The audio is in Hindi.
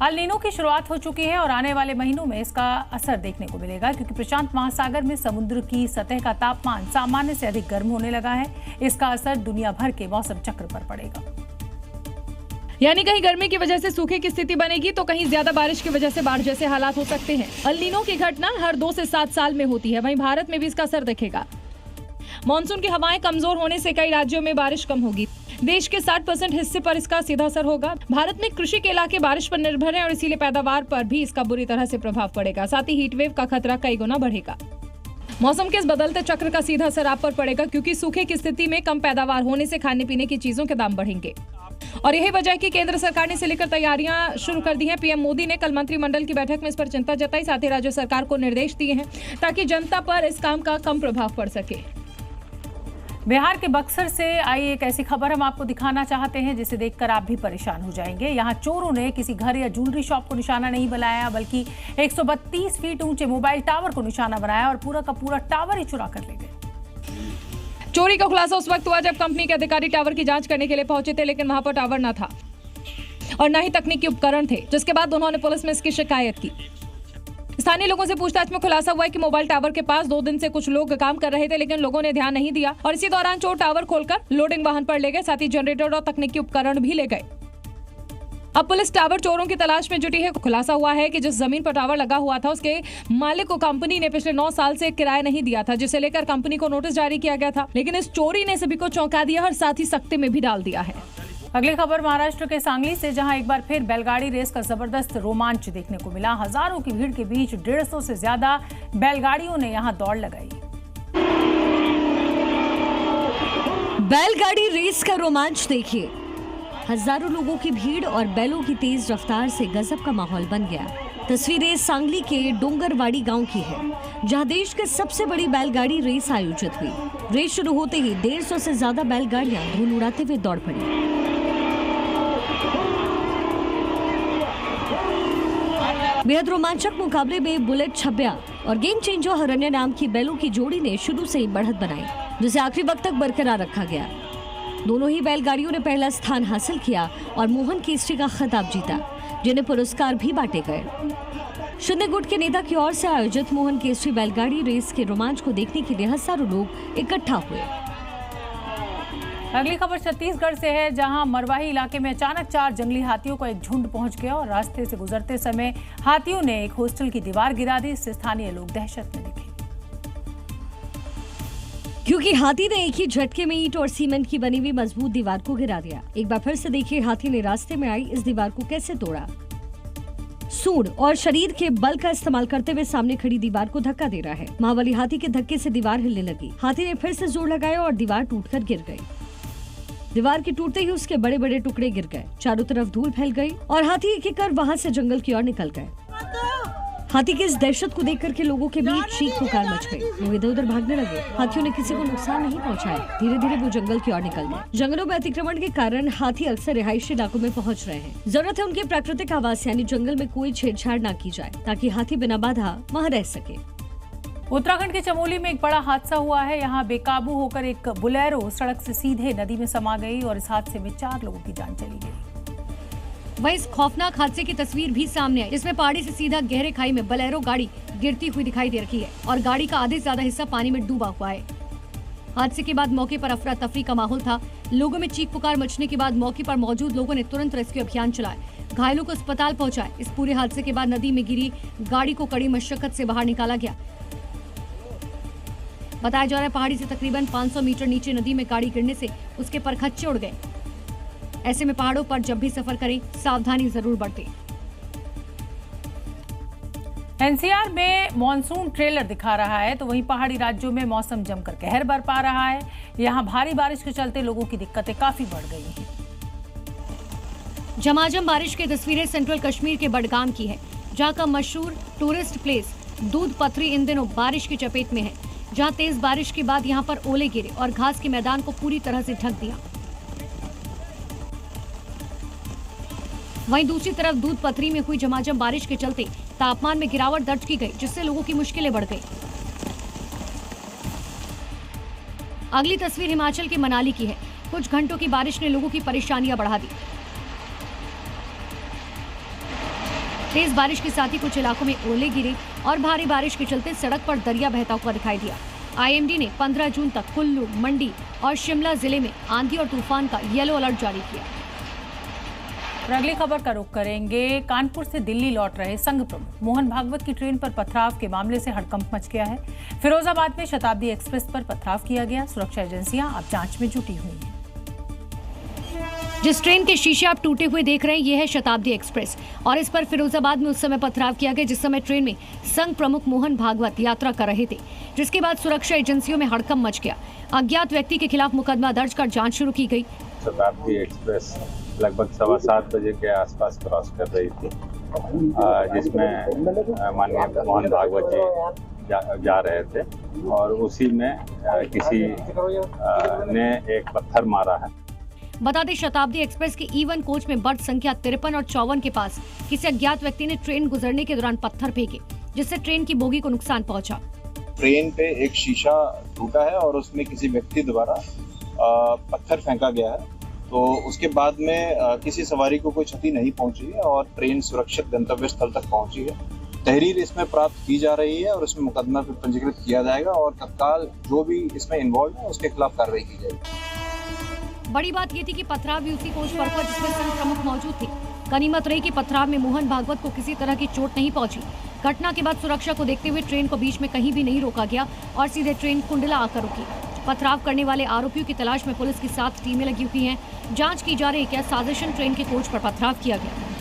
अल नीनो की शुरुआत हो चुकी है और आने वाले महीनों में इसका असर देखने को मिलेगा, क्योंकि प्रशांत महासागर में समुद्र की सतह का तापमान सामान्य से अधिक गर्म होने लगा है। इसका असर दुनिया भर के मौसम चक्र पर पड़ेगा। यानी कहीं गर्मी की वजह से सूखे की स्थिति बनेगी तो कहीं ज्यादा बारिश की वजह से बाढ़ जैसे हालात हो सकते हैं। अल नीनो की घटना हर 2 से 7 साल में होती है। वहीं भारत में भी इसका असर दिखेगा। मानसून की हवाएं कमजोर होने से कई राज्यों में बारिश कम होगी। देश के 60% हिस्से पर इसका सीधा असर होगा। भारत में कृषि के इलाके बारिश पर निर्भर है और इसीलिए पैदावार पर भी इसका बुरी तरह से प्रभाव पड़ेगा। साथ ही हीटवेव का खतरा कई गुना बढ़ेगा। मौसम के इस बदलते चक्र का सीधा असर आप पर पड़ेगा, क्योंकि सूखे की स्थिति में कम पैदावार होने से खाने पीने की चीजों के दाम बढ़ेंगे। और यही वजह है कि केंद्र सरकार ने इसे लेकर तैयारियां शुरू कर दी हैं। पीएम मोदी ने कल मंत्रिमंडल की बैठक में इस पर चिंता जताई। साथ ही राज्य सरकार को निर्देश दिए हैं ताकि जनता पर इस काम का कम प्रभाव पड़ सके। बिहार के बक्सर से आई एक ऐसी खबर हम आपको दिखाना चाहते हैं जिसे देखकर आप भी परेशान हो जाएंगे। यहाँ चोरों ने किसी घर या ज्वेलरी शॉप को निशाना नहीं बनाया, बल्कि 132 फीट ऊंचे मोबाइल टावर को निशाना बनाया और पूरा का पूरा टावर ही चुरा कर ले गए। चोरी का खुलासा उस वक्त हुआ जब कंपनी के अधिकारी टावर की जांच करने के लिए पहुंचे थे, लेकिन वहां पर टावर न था और न ही तकनीकी उपकरण थे, जिसके बाद उन्होंने पुलिस में इसकी शिकायत की। स्थानीय लोगों से पूछताछ में खुलासा हुआ है कि मोबाइल टावर के पास 2 दिन से कुछ लोग काम कर रहे थे, लेकिन लोगों ने ध्यान नहीं दिया और इसी दौरान चोर टावर खोलकर लोडिंग वाहन पर ले गए। साथ ही जनरेटर और तकनीकी उपकरण भी ले गए। अब पुलिस टावर चोरों की तलाश में जुटी है। खुलासा हुआ है कि जिस जमीन पर टावर लगा हुआ था उसके मालिक को कंपनी ने पिछले 9 साल से किराया नहीं दिया था, जिसे लेकर कंपनी को नोटिस जारी किया गया था। लेकिन इस चोरी ने सभी को चौंका दिया और साथ ही सख्ती में भी डाल दिया है। अगली खबर महाराष्ट्र के सांगली से, जहां एक बार फिर बैलगाड़ी रेस का जबरदस्त रोमांच देखने को मिला। हजारों की भीड़ के बीच 150 से ज्यादा बैलगाड़ियों ने यहां दौड़ लगाई। बैलगाड़ी रेस का रोमांच देखिए। हजारों लोगों की भीड़ और बैलों की तेज रफ्तार से गजब का माहौल बन गया। तस्वीरें सांगली के डोंगरवाड़ी गांव की है, जहां देश की सबसे बड़ी बैलगाड़ी रेस आयोजित हुई। रेस शुरू होते ही 150 से ज्यादा बैलगाड़ियां धूल उड़ाते हुए दौड़ पड़ी। बेहद रोमांचक मुकाबले में बुलेट छब्या और गेम चेंजर हरण्य नाम की बैलों की जोड़ी ने शुरू से ही बढ़त बनाई, जिसे आखिरी वक्त तक बरकरार रखा गया। दोनों ही बैलगाड़ियों ने पहला स्थान हासिल किया और मोहन केसरी का खिताब जीता, जिन्हें पुरस्कार भी बांटे गए। शिंदे गुट के नेता की ओर से आयोजित मोहन केसरी बैलगाड़ी रेस के रोमांच को देखने के लिए हजारों लोग इकट्ठा हुए। अगली खबर छत्तीसगढ़ से है, जहां मरवाही इलाके में अचानक 4 जंगली हाथियों का एक झुंड पहुंच गया और रास्ते से गुजरते समय हाथियों ने एक हॉस्टल की दीवार गिरा दी। इससे स्थानीय लोग दहशत में दिखे, क्योंकि हाथी ने एक ही झटके में ईंट और सीमेंट की बनी हुई मजबूत दीवार को गिरा दिया। एक बार फिर से देखिए हाथी ने रास्ते में आई इस दीवार को कैसे तोड़ा। सूंड और शरीर के बल का इस्तेमाल करते हुए सामने खड़ी दीवार को धक्का दे रहा है। महाबली हाथी के धक्के से दीवार हिलने लगी। हाथी ने फिर से जोर लगाया और दीवार टूटकर गिर गई। दीवार के टूटते ही उसके बड़े बड़े टुकड़े गिर गए। चारों तरफ धूल फैल गई और हाथी एक एक कर वहां से जंगल की ओर निकल गए। हाथी की इस दहशत को देखकर के लोगों के बीच चीख पुकार मच गई। लोग इधर उधर भागने लगे। हाथियों ने किसी को नुकसान नहीं पहुंचाया। धीरे धीरे वो जंगल की ओर निकल गए। जंगलों में अतिक्रमण के कारण हाथी अक्सर रिहायशी इलाकों में पहुंच रहे हैं। जरूरत है उनके प्राकृतिक आवास यानी जंगल में कोई छेड़छाड़ न की जाए, ताकि हाथी बिना बाधा वहाँ रह सके। उत्तराखंड के चमोली में एक बड़ा हादसा हुआ है। यहाँ बेकाबू होकर एक बुलेरो सड़क से सीधे नदी में समा गई और इस हादसे में 4 लोगों की जान चली गई। वहीं इस खौफनाक हादसे की तस्वीर भी सामने आई, जिसमें पहाड़ी से सीधा गहरे खाई में बोलेरो गाड़ी गिरती हुई दिखाई दे रही है और गाड़ी का आधे से ज्यादा हिस्सा पानी में डूबा हुआ है। हादसे के बाद मौके पर अफरा तफरी का माहौल था। लोगों में चीख पुकार मचने के बाद मौके पर मौजूद लोगों ने तुरंत रेस्क्यू अभियान चलाया। घायलों को अस्पताल पहुंचाया। इस पूरे हादसे के बाद नदी में गिरी गाड़ी को कड़ी मशक्कत से बाहर निकाला गया। बताया जा रहा है पहाड़ी से तकरीबन 500 मीटर नीचे नदी में गाड़ी गिरने से उसके परखच्चे उड़ गए। ऐसे में पहाड़ों पर जब भी सफर करें सावधानी जरूर बरतें। एनसीआर में मॉनसून ट्रेलर दिखा रहा है, तो वहीं पहाड़ी राज्यों में मौसम जमकर कहर बरपा रहा है। यहां भारी बारिश के चलते लोगों की दिक्कतें काफी बढ़ गई हैं। झमाझम बारिश की तस्वीरें सेंट्रल कश्मीर के बडगाम की है, जहां का मशहूर टूरिस्ट प्लेस दूध पथरी इन दिनों बारिश की चपेट में है। जहां तेज बारिश के बाद यहां पर ओले गिरे और घास के मैदान को पूरी तरह से ढक दिया। वहीं दूसरी तरफ दूध पथरी में हुई झमाझम बारिश के चलते तापमान में गिरावट दर्ज की गई, जिससे लोगों की मुश्किलें बढ़ गई। अगली तस्वीर हिमाचल के मनाली की है। कुछ घंटों की बारिश ने लोगों की परेशानियां बढ़ा दी। तेज बारिश के साथ ही कुछ इलाकों में ओले गिरे और भारी बारिश के चलते सड़क पर दरिया बहता हुआ दिखाई दिया। IMD ने 15 जून तक कुल्लू, मंडी और शिमला जिले में आंधी और तूफान का येलो अलर्ट जारी किया। और अगली खबर का रुख करेंगे। कानपुर से दिल्ली लौट रहे संघ प्रमुख मोहन भागवत की ट्रेन पर पथराव के मामले से हड़कंप मच गया है। फिरोजाबाद में शताब्दी एक्सप्रेस पर पथराव किया गया। सुरक्षा एजेंसियां अब जांच में जुटी हुई हैं। जिस ट्रेन के शीशे आप टूटे हुए देख रहे हैं, ये है शताब्दी एक्सप्रेस और इस पर फिरोजाबाद में उस समय पथराव किया गया जिस समय ट्रेन में संघ प्रमुख मोहन भागवत यात्रा कर रहे थे, जिसके बाद सुरक्षा एजेंसियों में हड़कंप मच गया। अज्ञात व्यक्ति के खिलाफ मुकदमा दर्ज कर जांच शुरू की गई। शताब्दी एक्सप्रेस लगभग 7:15 बजे के आसपास क्रॉस कर रही थी, जिसमें माननीय मोहन भागवत जी जा रहे थे और उसी में किसी ने एक पत्थर मारा है। बता दें, शताब्दी एक्सप्रेस के E1 कोच में बर्थ संख्या 53 और 54 के पास किसी अज्ञात व्यक्ति ने ट्रेन गुजरने के दौरान पत्थर फेंके, जिससे ट्रेन की बोगी को नुकसान पहुंचा। ट्रेन पे एक शीशा टूटा है और उसमें किसी व्यक्ति द्वारा पत्थर फेंका गया है, तो उसके बाद में किसी सवारी को कोई क्षति नहीं पहुंची है और ट्रेन सुरक्षित गंतव्य स्थल तक पहुंची है। तहरीर इसमें प्राप्त की जा रही है और उसमें मुकदमा भी पंजीकृत किया जाएगा और तत्काल जो भी इसमें इन्वॉल्व है उसके खिलाफ कार्रवाई की जाएगी। बड़ी बात ये थी कि पथराव भी उसी कोच पर हुआ जिसमें संघ प्रमुख मौजूद थे। गनीमत रही कि पथराव में मोहन भागवत को किसी तरह की चोट नहीं पहुंची। घटना के बाद सुरक्षा को देखते हुए ट्रेन को बीच में कहीं भी नहीं रोका गया और सीधे ट्रेन कुंडला आकर रुकी। पथराव करने वाले आरोपियों की तलाश में पुलिस की 7 टीमें लगी हुई हैं। जांच की जा रही है क्या साजिशन ट्रेन के कोच पर पथराव किया गया।